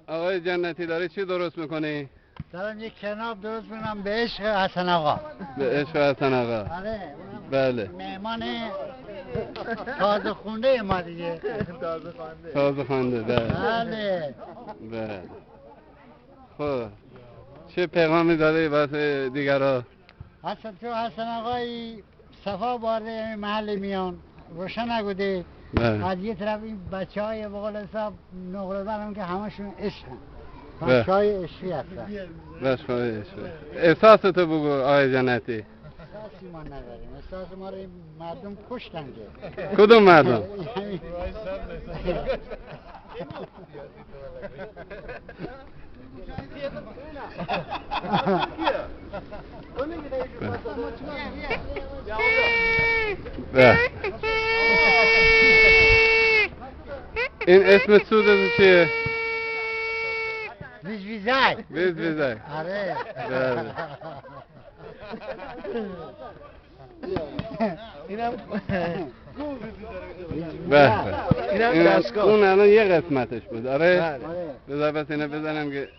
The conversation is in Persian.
آقای جنتی داری چی درست میکنی؟ دارم یک کناب درست میکنم به عشق حسن آقا. به عشق حسن آقا. بله. مهمان تازه خونده ما دیگه. تازه خونده. بله. بله. خب چه پیغامی داری واسه دیگران؟ حسن آقای صفا بارده محل میان روشن نگوده. از یه طرف این بچه های بقول حساب نقره دارم که همشون عشقن. بچه های عشقی هستن. بچه های عشقی. احساستو بگو آقای جنتی. احساسی ما نداریم. احساس ما رو مردم کشتن که. کدوم مردم؟ این اسم سودت چیه؟ ویزویزک. ویزویزک. آره. اینم اینم اون الان یه قسمتش بود. آره. بذار بس اینو بزنم که